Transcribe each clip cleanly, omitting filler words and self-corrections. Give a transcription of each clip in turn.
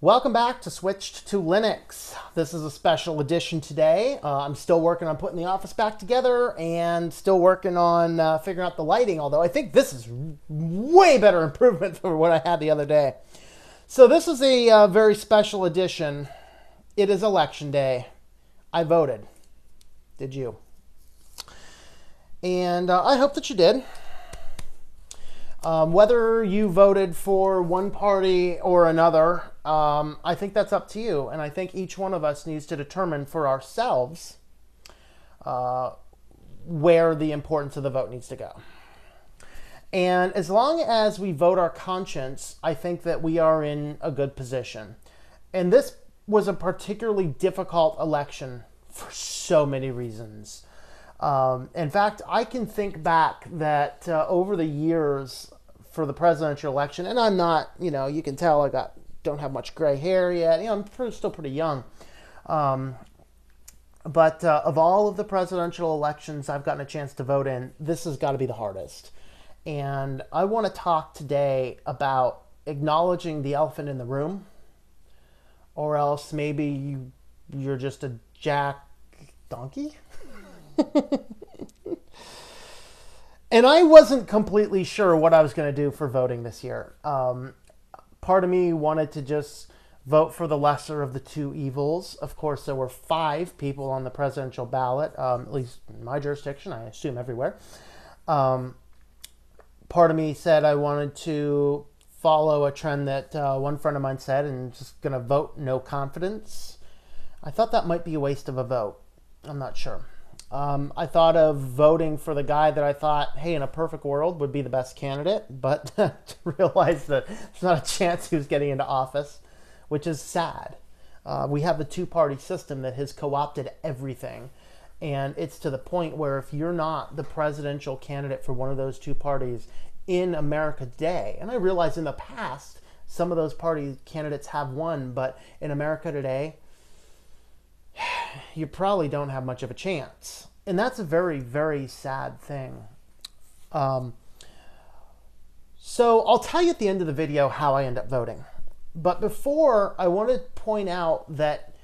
Welcome back to Switched to Linux. This is a special edition today. I'm still working on putting the office back together and still working on figuring out the lighting, although I think this is way better improvement for what I had the other day. So this is a very special edition. It is election day. I voted. Did you? And I hope that you did. Whether you voted for one party or another, I think that's up to you. And I think each one of us needs to determine for ourselves where the importance of the vote needs to go. And as long as we vote our conscience, I think that we are in a good position. And this was a particularly difficult election for so many reasons. In fact, I can think back that over the years for the presidential election, and I'm not, you can tell I don't have much gray hair yet. I'm still pretty young. But of all of the presidential elections I've gotten a chance to vote in, this has got to be the hardest. And I want to talk today about acknowledging the elephant in the room, or else maybe you're just a jack donkey. And I wasn't completely sure what I was going to do for voting this year. Part of me wanted to just vote for the lesser of the two evils. Of course, there were 5 people on the presidential ballot, at least in my jurisdiction, I assume everywhere. Part of me said I wanted to follow a trend that one friend of mine said, and just going to vote no confidence. I thought that might be a waste of a vote. I'm not sure. I thought of voting for the guy that I thought, hey, in a perfect world would be the best candidate, but to realize that there's not a chance he was getting into office, which is sad. We have the two-party system that has co-opted everything. And it's to the point where if you're not the presidential candidate for one of those two parties in America today, and I realize in the past some of those party candidates have won, but in America today, you probably don't have much of a chance. And that's a very, very sad thing. So I'll tell you at the end of the video how I end up voting. But before, I want to point out that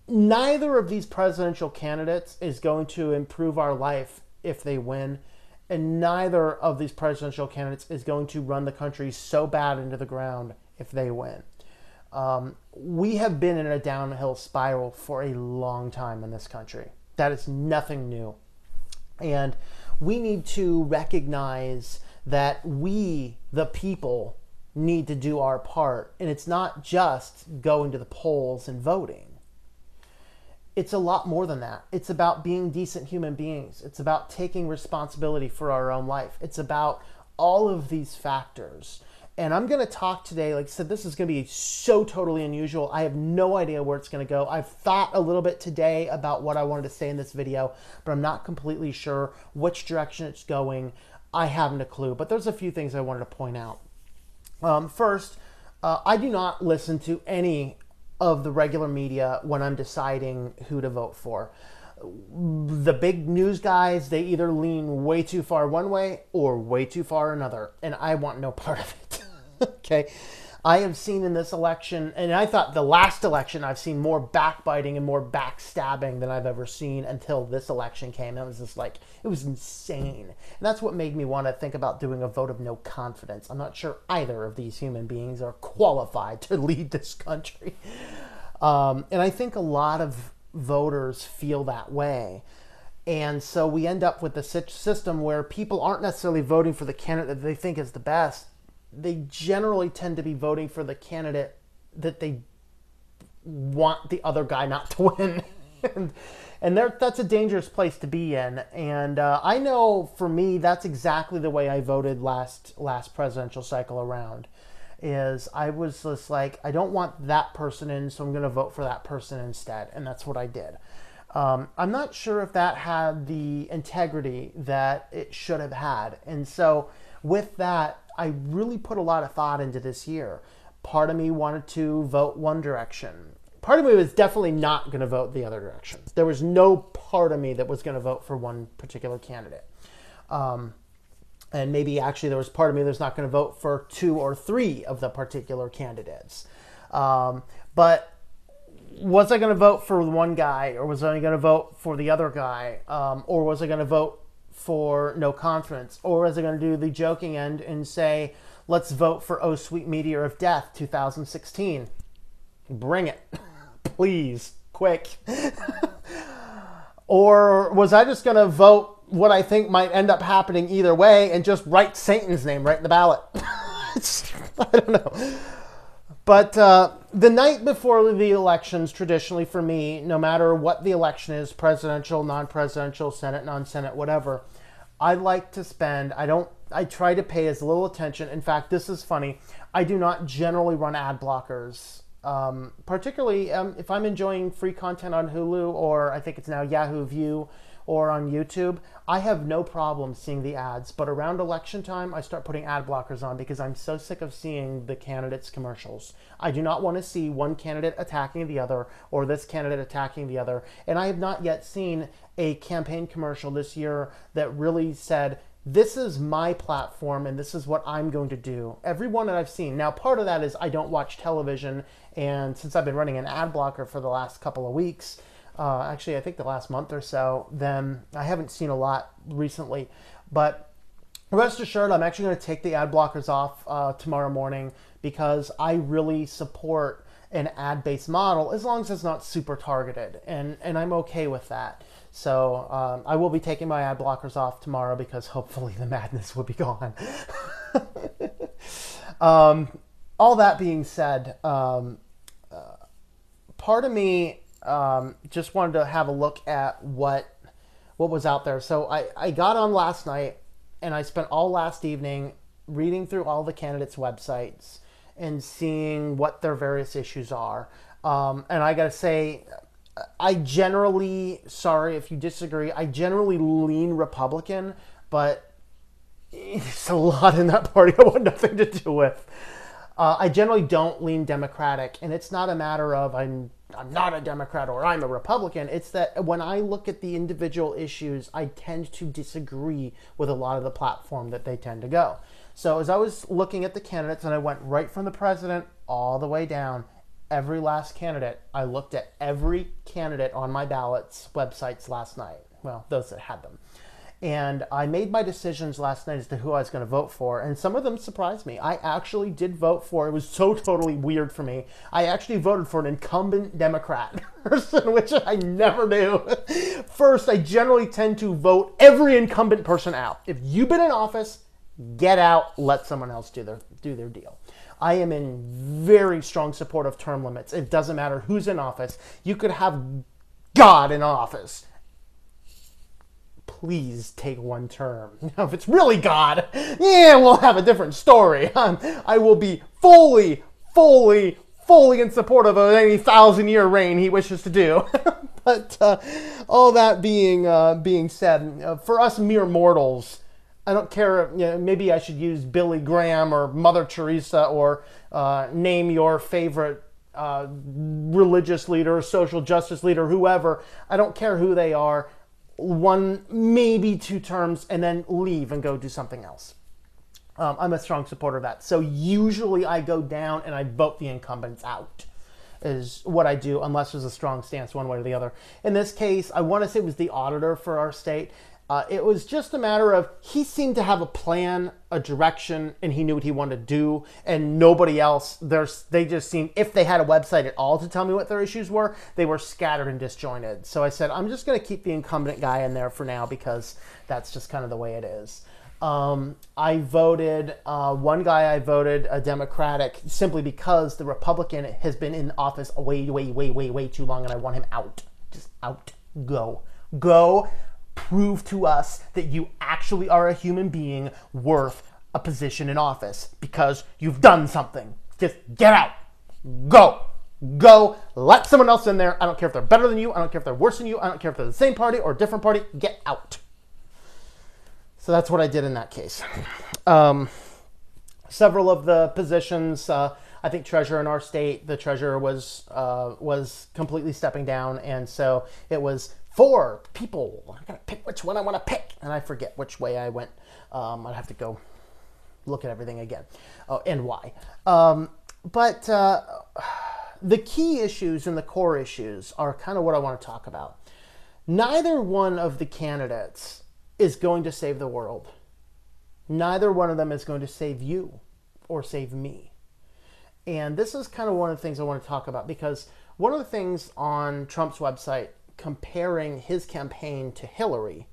neither of these presidential candidates is going to improve our life if they win. And neither of these presidential candidates is going to run the country so bad into the ground if they win. We have been in a downhill spiral for a long time in this country. That is nothing new. And we need to recognize that we, the people, need to do our part. And it's not just going to the polls and voting. It's a lot more than that. It's about being decent human beings. It's about taking responsibility for our own life. It's about all of these factors. And I'm going to talk today, like I said, this is going to be so totally unusual. I have no idea where it's going to go. I've thought a little bit today about what I wanted to say in this video, but I'm not completely sure which direction it's going. I haven't a clue, but there's a few things I wanted to point out. First, I do not listen to any of the regular media when I'm deciding who to vote for. The big news guys, they either lean way too far one way or way too far another, and I want no part of it. Okay, I have seen in this election, and I thought the last election, I've seen more backbiting and more backstabbing than I've ever seen until this election came. It was just like, it was insane. And that's what made me want to think about doing a vote of no confidence. I'm not sure either of these human beings are qualified to lead this country. And I think a lot of voters feel that way. And so we end up with a system where people aren't necessarily voting for the candidate that they think is the best. They generally tend to be voting for the candidate that they want the other guy not to win. and that's a dangerous place to be in. And I know for me, that's exactly the way I voted last presidential cycle around. Is I was just like, I don't want that person in, so I'm going to vote for that person instead. And that's what I did. I'm not sure if that had the integrity that it should have had. And so with that, I really put a lot of thought into this year. Part of me wanted to vote one direction. Part of me was definitely not going to vote the other direction. There was no part of me that was going to vote for one particular candidate. And maybe actually there was part of me that's not going to vote for 2 or 3 of the particular candidates. But was I going to vote for one guy, or was I going to vote for the other guy, or was I going to vote for no confidence, or was I going to do the joking end and say, let's vote for Oh Sweet Meteor of Death 2016? Bring it. Please, quick. Or was I just going to vote what I think might end up happening either way and just write Satan's name right in the ballot? I don't know. But the night before the elections, traditionally for me, no matter what the election is, presidential, non-presidential, Senate, non-Senate, whatever, I like to spend, I try to pay as little attention. In fact, this is funny. I do not generally run ad blockers, particularly if I'm enjoying free content on Hulu, or I think it's now Yahoo View, or on YouTube. I have no problem seeing the ads, but around election time, I start putting ad blockers on because I'm so sick of seeing the candidates' commercials. I do not want to see one candidate attacking the other, or this candidate attacking the other. And I have not yet seen a campaign commercial this year that really said, this is my platform and this is what I'm going to do. Every one that I've seen. Now, part of that is I don't watch television, and since I've been running an ad blocker for the last couple of weeks, actually, I think the last month or so, then I haven't seen a lot recently. But rest assured, I'm actually going to take the ad blockers off tomorrow morning, because I really support an ad-based model as long as it's not super targeted, and I'm okay with that. So I will be taking my ad blockers off tomorrow because hopefully the madness will be gone. All that being said, part of me just wanted to have a look at what was out there. So I got on last night and I spent all last evening reading through all the candidates' websites and seeing what their various issues are. And I got to say, I generally, sorry if you disagree, I generally lean Republican, but it's a lot in that party I want nothing to do with. I generally don't lean Democratic, and it's not a matter of I'm not a Democrat or I'm a Republican. It's that when I look at the individual issues, I tend to disagree with a lot of the platform that they tend to go. So as I was looking at the candidates, and I went right from the president all the way down, every last candidate, I looked at every candidate on my ballots websites last night. Well, those that had them. And I made my decisions last night as to who I was going to vote for, and some of them surprised me. I actually did vote for, it was so totally weird for me, I actually voted for an incumbent Democrat person, which I never do. First, I generally tend to vote every incumbent person out. If you've been in office, get out, let someone else do their deal. I am in very strong support of term limits. It doesn't matter who's in office. You could have God in office. Please take one term. Now, if it's really God, yeah, we'll have a different story. I will be fully in support of any 1,000-year reign he wishes to do. But all that being said, for us mere mortals, I don't care, maybe I should use Billy Graham or Mother Teresa, or name your favorite religious leader, social justice leader, whoever. I don't care who they are. 1, maybe 2 terms, and then leave and go do something else. I'm a strong supporter of that. So usually I go down and I vote the incumbents out, is what I do, unless there's a strong stance one way or the other. In this case, I want to say it was the auditor for our state. It was just a matter of, he seemed to have a plan, a direction, and he knew what he wanted to do, and nobody else, they just seemed, if they had a website at all to tell me what their issues were, they were scattered and disjointed. So I said, I'm just going to keep the incumbent guy in there for now, because that's just kind of the way it is. I voted, one guy I voted a Democratic simply because the Republican has been in office way too long, and I want him out. Just out. Go. Prove to us that you actually are a human being worth a position in office, because you've done something. Just get out. Go. Let someone else in there. I don't care if they're better than you. I don't care if they're worse than you. I don't care if they're the same party or a different party. Get out. So that's what I did in that case. Several of the positions, I think treasurer in our state, the treasurer was completely stepping down, and so it was 4 people. I gotta pick which one I want to pick, and I forget which way I went. I'd have to go look at everything again. Oh, and why. But the key issues and the core issues are kind of what I want to talk about. Neither one of the candidates is going to save the world. Neither one of them is going to save you or save me. And this is kind of one of the things I want to talk about, because one of the things on Trump's website comparing his campaign to Hillary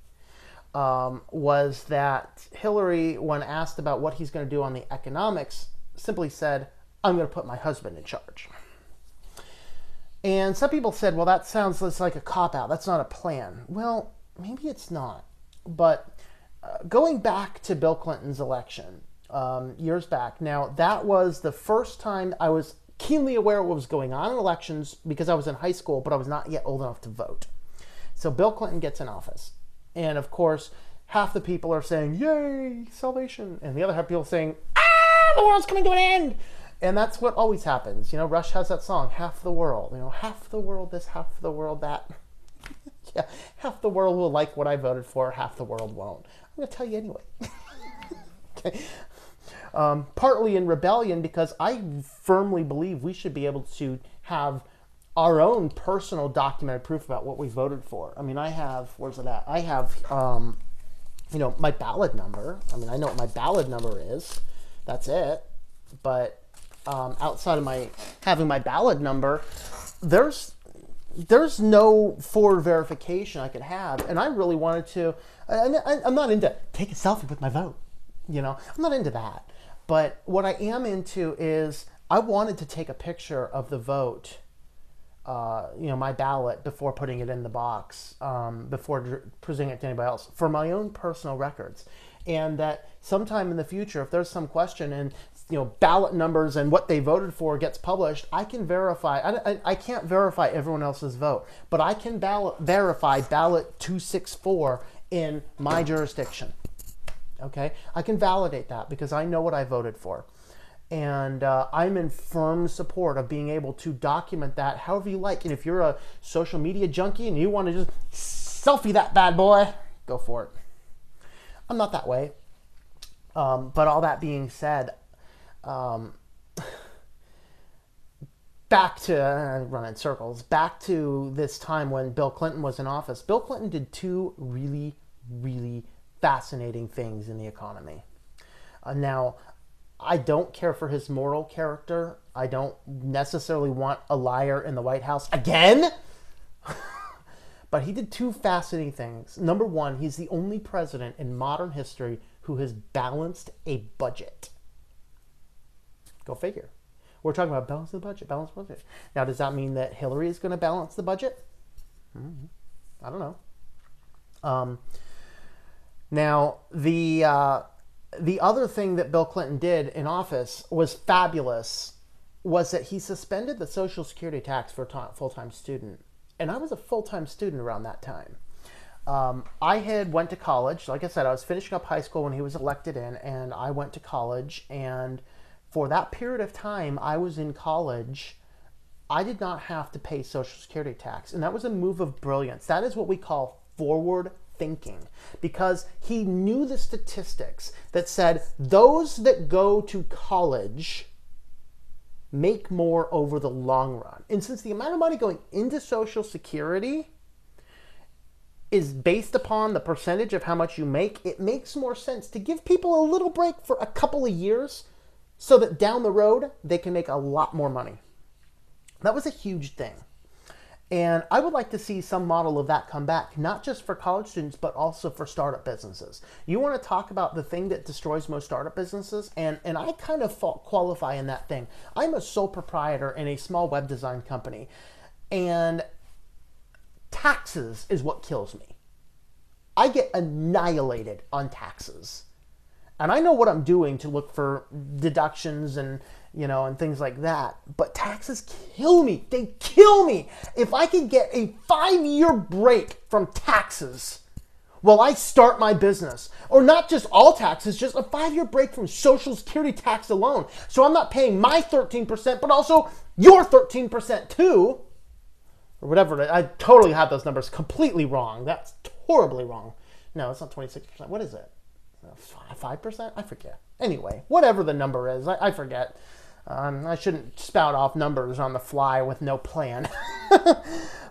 was that Hillary, when asked about what he's going to do on the economics, simply said, "I'm going to put my husband in charge." And some people said, well, that sounds like a cop-out. That's not a plan. Well, maybe it's not. But going back to Bill Clinton's election years back, now that was the first time I was keenly aware of what was going on in elections, because I was in high school, but I was not yet old enough to vote. So Bill Clinton gets in office. And of course, half the people are saying, "Yay, salvation." And the other half of people saying, "Ah, the world's coming to an end." And that's what always happens. You know, Rush has that song, "Half the world." You know, half the world this, half the world that. Yeah, half the world will like what I voted for, half the world won't. I'm going to tell you anyway. Okay. Partly in rebellion, because I firmly believe we should be able to have our own personal documented proof about what we voted for. I mean, I have, where's it at? I have, you know, my ballot number. I mean, I know what my ballot number is. That's it. But outside of my having my ballot number, there's no forward verification I could have. And I really wanted to, I'm not into take a selfie with my vote. You know, I'm not into that. But what I am into is I wanted to take a picture of the vote, you know, my ballot, before putting it in the box, before presenting it to anybody else, for my own personal records. And that sometime in the future, if there's some question and, you know, ballot numbers and what they voted for gets published, I can verify. I can't verify everyone else's vote, but I can verify ballot 264 in my jurisdiction. Okay, I can validate that because I know what I voted for. And I'm in firm support of being able to document that however you like. And if you're a social media junkie and you want to just selfie that bad boy, go for it. I'm not that way. But all that being said, back to, I run in circles, back to this time when Bill Clinton was in office. Bill Clinton did two really, really fascinating things in the economy. Now, I don't care for his moral character. I don't necessarily want a liar in the White House again. But he did two fascinating things. Number one, he's the only president in modern history who has balanced a budget. Go figure. We're talking about balance the budget, balance the budget. Now, does that mean that Hillary is going to balance the budget? I don't know. Now, the other thing that Bill Clinton did in office was fabulous, was that he suspended the Social Security tax for a full-time student. And I was a full-time student around that time. I had went to college. Like I said, I was finishing up high school when he was elected in, and I went to college. And for that period of time I was in college, I did not have to pay Social Security tax. And that was a move of brilliance. That is what we call forward thinking, because he knew the statistics that said those that go to college make more over the long run. And since the amount of money going into Social Security is based upon the percentage of how much you make, it makes more sense to give people a little break for a couple of years so that down the road they can make a lot more money. That was a huge thing. And I would like to see some model of that come back, not just for college students, but also for startup businesses. You want to talk about the thing that destroys most startup businesses? And I kind of qualify in that thing. I'm a sole proprietor in a small web design company. And taxes is what kills me. I get annihilated on taxes. And I know what I'm doing to look for deductions and, you know, and things like that. But taxes kill me. They kill me. If I can get a 5-year break from taxes while I start my business, or not just all taxes, just a 5-year break from Social Security tax alone. So I'm not paying my 13%, but also your 13% too, or whatever. I totally have those numbers completely wrong. That's horribly wrong. No, it's not 26%. What is it? 5%? I forget. Anyway, whatever the number is, I forget. I shouldn't spout off numbers on the fly with no plan.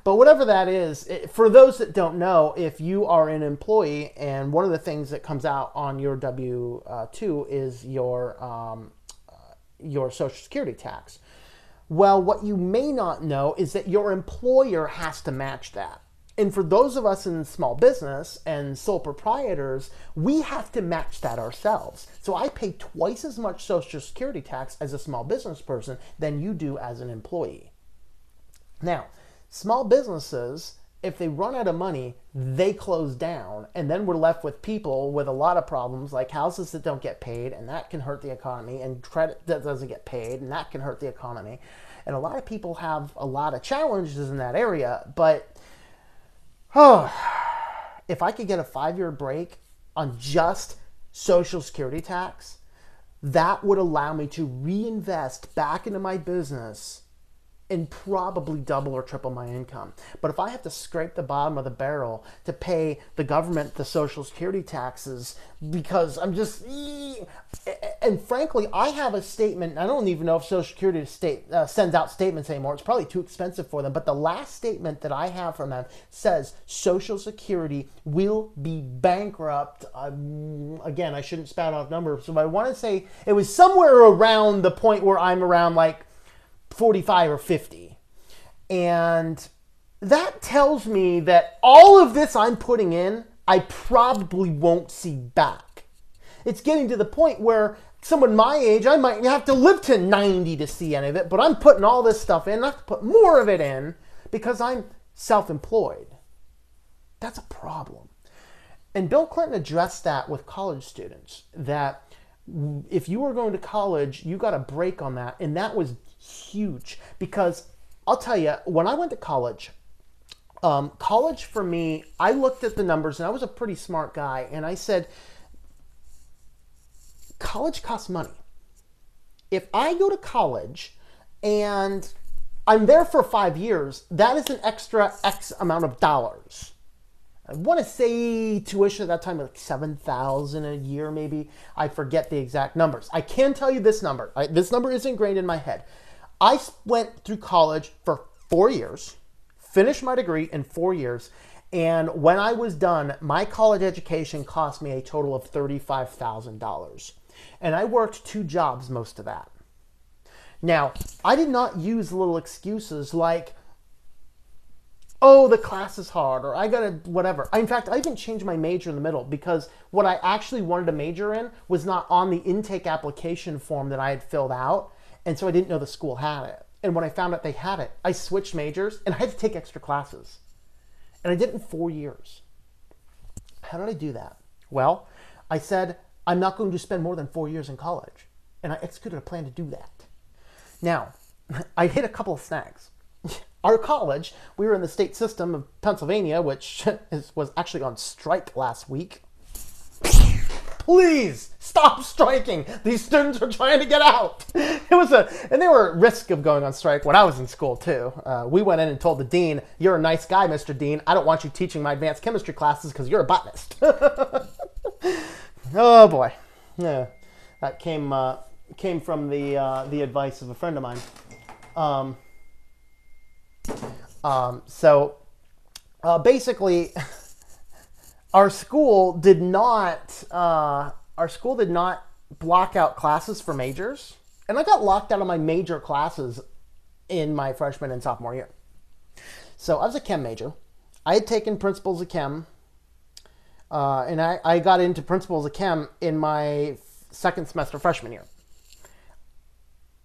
But whatever that is, for those that don't know, if you are an employee and one of the things that comes out on your W-2 is your Social Security tax. Well, what you may not know is that your employer has to match that. And for those of us in small business and sole proprietors, we have to match that ourselves. So I pay twice as much Social Security tax as a small business person than you do as an employee. Now, small businesses, if they run out of money, they close down. And then we're left with people with a lot of problems, like houses that don't get paid, and that can hurt the economy, and credit that doesn't get paid, and that can hurt the economy. And a lot of people have a lot of challenges in that area, but if I could get a 5-year break on just Social Security tax, that would allow me to reinvest back into my business and probably double or triple my income. But if I have to scrape the bottom of the barrel to pay the government the Social Security taxes because I'm just... And frankly, I have a statement, I don't even know if Social Security sends out statements anymore. It's probably too expensive for them. But the last statement that I have from them says Social Security will be bankrupt. Again, I shouldn't spout off numbers. So I want to say it was somewhere around the point where I'm around like 45 or 50. And that tells me that all of this I'm putting in, I probably won't see back. It's getting to the point where someone my age, I might have to live to 90 to see any of it, but I'm putting all this stuff in. I have to put more of it in because I'm self-employed. That's a problem. And Bill Clinton addressed that with college students, that if you were going to college, you got a break on that. And that was huge because I'll tell you, when I went to college, college for me, I looked at the numbers and I was a pretty smart guy. And I said, college costs money. If I go to college and I'm there for 5 years, that is an extra X amount of dollars. I want to say tuition at that time was like $7,000 a year, maybe. I forget the exact numbers. I can tell you this number. This number is ingrained in my head. I went through college for 4 years, finished my degree in 4 years, and when I was done, my college education cost me a total of $35,000. And I worked 2 jobs most of that. Now, I did not use little excuses like, oh, the class is hard, or I gotta whatever. In fact, I even changed my major in the middle because what I actually wanted to major in was not on the intake application form that I had filled out, and so I didn't know the school had it. And when I found out they had it, I switched majors, and I had to take extra classes. And I did it in 4 years. How did I do that? Well, I said, I'm not going to spend more than 4 years in college, and I executed a plan to do that. Now, I hit a couple of snags. Our college, we were in the state system of Pennsylvania, which was actually on strike last week. Please stop striking. These students are trying to get out. And they were at risk of going on strike when I was in school too. We went in and told the dean, "You're a nice guy, Mr. Dean. I don't want you teaching my advanced chemistry classes because you're a botanist." Oh boy, yeah, that came from the advice of a friend of mine. Basically, our school did not block out classes for majors, and I got locked out of my major classes in my freshman and sophomore year. So I was a chem major. I had taken principles of chem, and I got into principles of chem in my second semester freshman year.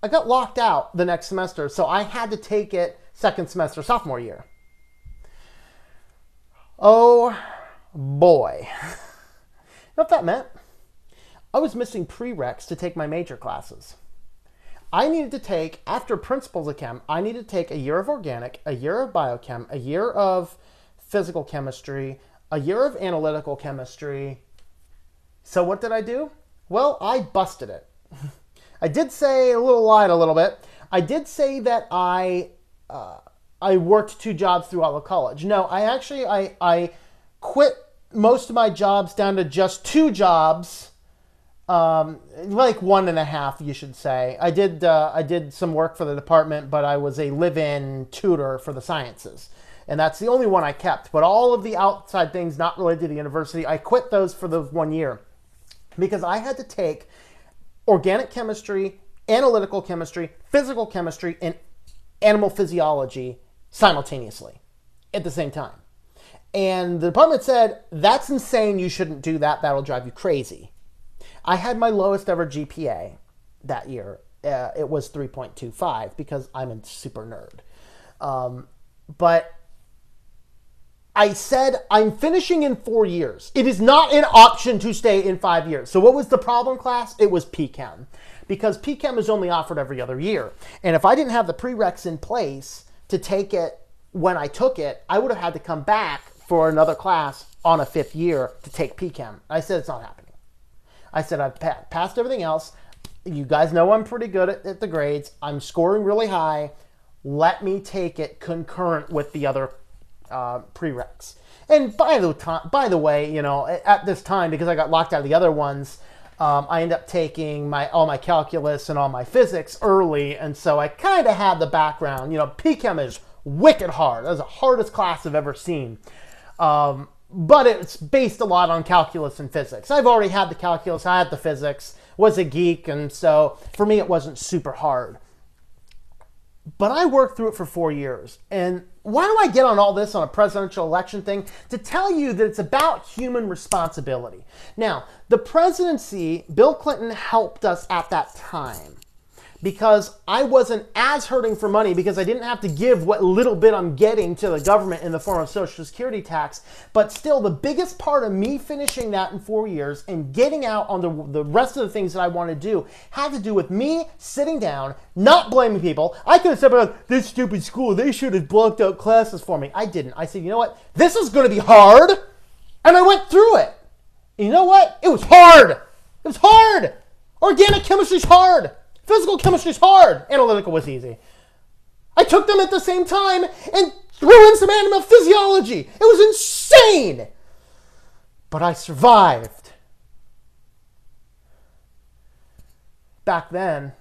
I got locked out the next semester, so I had to take it second semester sophomore year. Oh boy. You know what that meant? I was missing prereqs to take my major classes. I needed to take, after principles of chem, I needed to take a year of organic, a year of biochem, a year of physical chemistry, a year of analytical chemistry. So what did I do? Well, I busted it. I did say lied a little bit. I did say that I worked 2 jobs throughout the college. No, I quit most of my jobs down to just 2 jobs Like 1.5, you should say. I did some work for the department, but I was a live-in tutor for the sciences. And that's the only one I kept. But all of the outside things not related to the university, I quit those for the 1 year because I had to take organic chemistry, analytical chemistry, physical chemistry, and animal physiology simultaneously at the same time. And the department said, that's insane. You shouldn't do that. That'll drive you crazy. I had my lowest ever GPA that year. It was 3.25 because I'm a super nerd. But I said, I'm finishing in 4 years. It is not an option to stay in 5 years. So what was the problem, class? It was PChem. Because PChem is only offered every other year. And if I didn't have the prereqs in place to take it when I took it, I would have had to come back for another class on a 5th year to take PChem. I said, it's not happening. I said, I've passed everything else. You guys know I'm pretty good at the grades. I'm scoring really high. Let me take it concurrent with the other prereqs. And by the way, you know, at this time, because I got locked out of the other ones, I ended up taking all my calculus and all my physics early, and so I kind of had the background. You know, PChem is wicked hard. That was the hardest class I've ever seen. But it's based a lot on calculus and physics. I've already had the calculus, I had the physics, was a geek, and so for me it wasn't super hard. But I worked through it for 4 years. And why do I get on all this on a presidential election thing? To tell you that it's about human responsibility. Now, the presidency, Bill Clinton helped us at that time because I wasn't as hurting for money because I didn't have to give what little bit I'm getting to the government in the form of Social Security tax. But still, the biggest part of me finishing that in 4 years and getting out on the rest of the things that I want to do had to do with me sitting down, not blaming people. I could have said, oh, this stupid school, they should have blocked out classes for me. I didn't. I said, you know what? This is going to be hard. And I went through it. And you know what? It was hard. It was hard. Organic chemistry is hard. Physical chemistry is hard. Analytical was easy. I took them at the same time and threw in some animal physiology. It was insane. But I survived. Back then,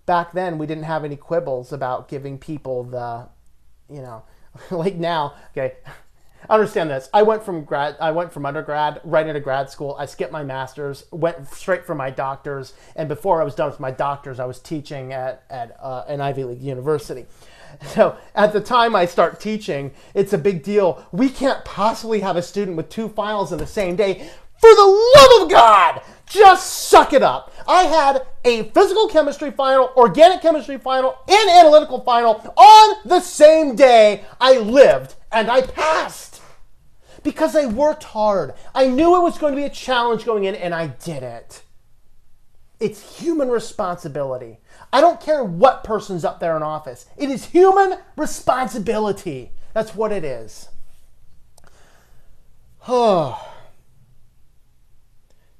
we didn't have any quibbles about giving people the, you know, like now, okay. Understand this. I went from undergrad right into grad school. I skipped my master's, went straight for my doctor's, and before I was done with my doctor's, I was teaching at an Ivy League university. So at the time I start teaching, it's a big deal. We can't possibly have a student with 2 finals in the same day. For the love of God, just suck it up. I had a physical chemistry final, organic chemistry final, and analytical final on the same day. I lived and I passed because I worked hard. I knew it was going to be a challenge going in, and I did it. It's human responsibility. I don't care what person's up there in office. It is human responsibility. That's what it is.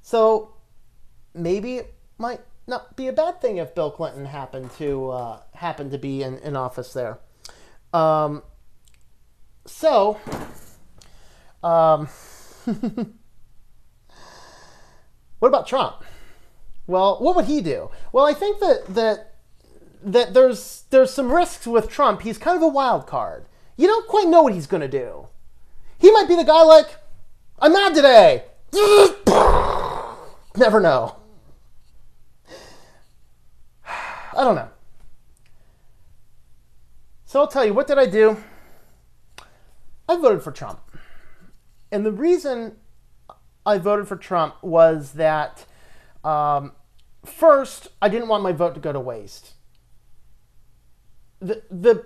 So maybe it might not be a bad thing if Bill Clinton happened to be in office there. What about Trump? Well, what would he do? Well, I think that there's some risks with Trump. He's kind of a wild card. You don't quite know what he's going to do. He might be the guy like, I'm mad today. Never know. I don't know. So I'll tell you, what did I do? I voted for Trump. And the reason I voted for Trump was that, first, I didn't want my vote to go to waste. The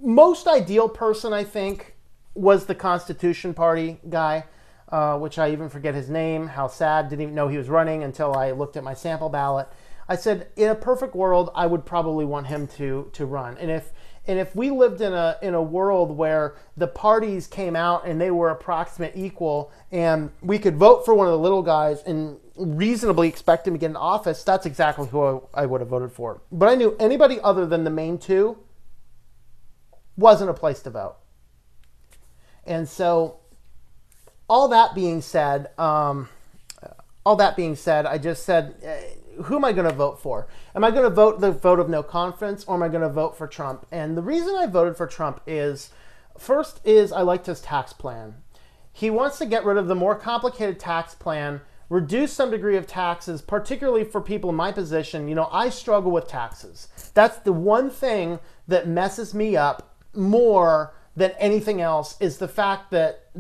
most ideal person, I think, was the Constitution Party guy, which I even forget his name. How sad, didn't even know he was running until I looked at my sample ballot. I said, in a perfect world, I would probably want him to run. And if we lived in a world where the parties came out and they were approximate equal, and we could vote for one of the little guys and reasonably expect him to get in office, that's exactly who I would have voted for. But I knew anybody other than the main two wasn't a place to vote. And so, all that being said, all that being said, I just said, who am I going to vote for? Am I going to vote the vote of no confidence, or am I going to vote for Trump? And the reason I voted for Trump is, first is I liked his tax plan. He wants to get rid of the more complicated tax plan, reduce some degree of taxes, particularly for people in my position. You know, I struggle with taxes. That's the one thing that messes me up more than anything else, is the fact that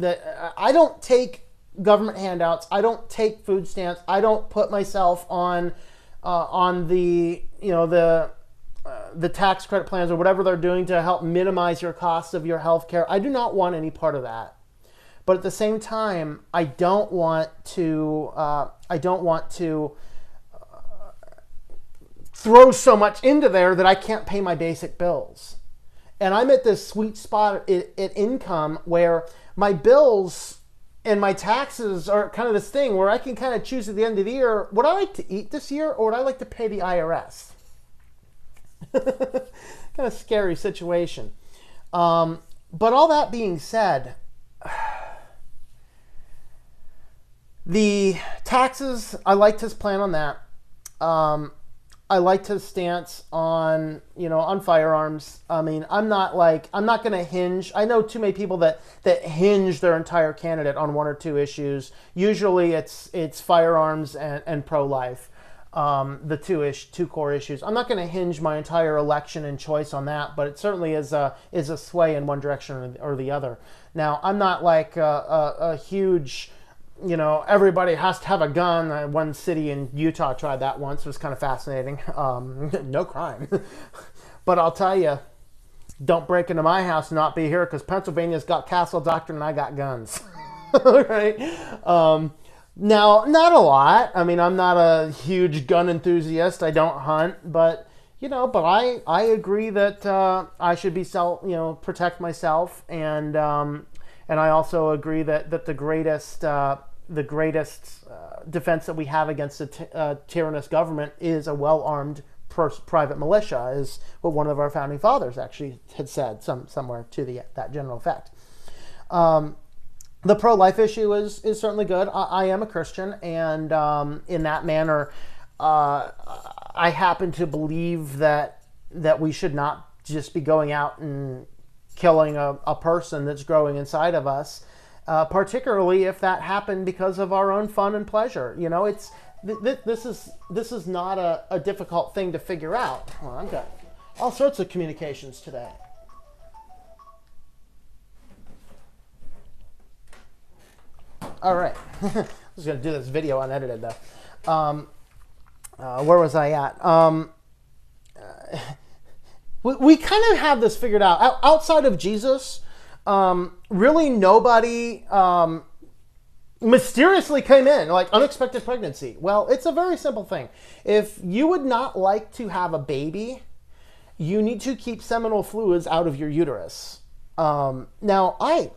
I don't take government handouts. I don't take food stamps. I don't put myself on the, you know, the tax credit plans or whatever they're doing to help minimize your costs of your health care. I do not want any part of that. But at the same time, I don't want to throw so much into there that I can't pay my basic bills. And I'm at this sweet spot at income where my bills and my taxes are kind of this thing where I can kind of choose at the end of the year, would I like to eat this year, or would I like to pay the IRS? Kind of scary situation. But all that being said, the taxes, I liked his plan on that. I liked his stance on, you know, on firearms. I mean, I'm not going to hinge. I know too many people that hinge their entire candidate on one or two issues. Usually it's firearms and pro-life, the two core issues. I'm not going to hinge my entire election and choice on that, but it certainly is a sway in one direction or the other. Now, I'm not like a huge, you know, everybody has to have a gun. One city in Utah tried that once. It was kind of fascinating. No crime. But I'll tell you, don't break into my house and not be here, because Pennsylvania's got castle doctrine and I got guns. Right? Now, not a lot. I mean, I'm not a huge gun enthusiast. I don't hunt, but you know, but I agree that I should be protect myself, and I also agree that the greatest defense that we have against a tyrannous government is a well-armed private militia, is what one of our founding fathers actually had said somewhere to that general effect. The pro-life issue is certainly good. I am a Christian, and in that manner, I happen to believe that we should not just be going out and killing a person that's growing inside of us, particularly if that happened because of our own fun and pleasure. You know, this is not a difficult thing to figure out. Well, I've got all sorts of communications today. All right, I was going to do this video unedited though. Where was I at? We kind of have this figured out. Outside of Jesus, really nobody mysteriously came in, like unexpected pregnancy. Well, it's a very simple thing. If you would not like to have a baby, you need to keep seminal fluids out of your uterus. Now, I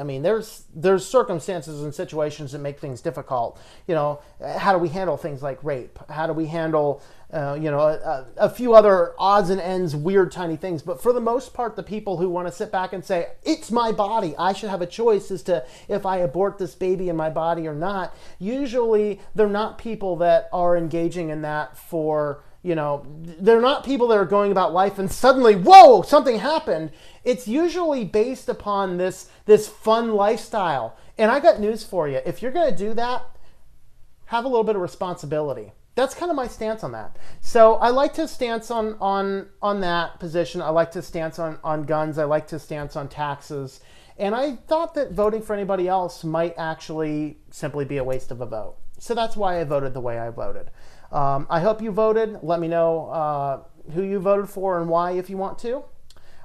mean, there's circumstances and situations that make things difficult. You know, how do we handle things like rape? How do we handle, a few other odds and ends, weird tiny things? But for the most part, the people who want to sit back and say, it's my body, I should have a choice as to if I abort this baby in my body or not, usually they're not people that are engaging in that for, you know, they're not people that are going about life and suddenly, whoa, something happened. It's usually based upon this fun lifestyle. And I got news for you. If you're going to do that, have a little bit of responsibility. That's kind of my stance on that. So I like to stance on that position. I like to stance on guns. I like to stance on taxes. And I thought that voting for anybody else might actually simply be a waste of a vote. So that's why I voted the way I voted. I hope you voted. Let me know who you voted for and why if you want to.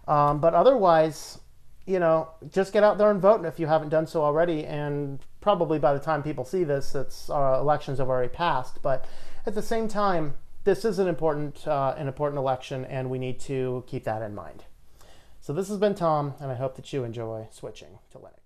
But otherwise, you know, just get out there and vote if you haven't done so already. And probably by the time people see this, elections have already passed. But at the same time, this is an important election, and we need to keep that in mind. So this has been Tom, and I hope that you enjoy switching to Linux.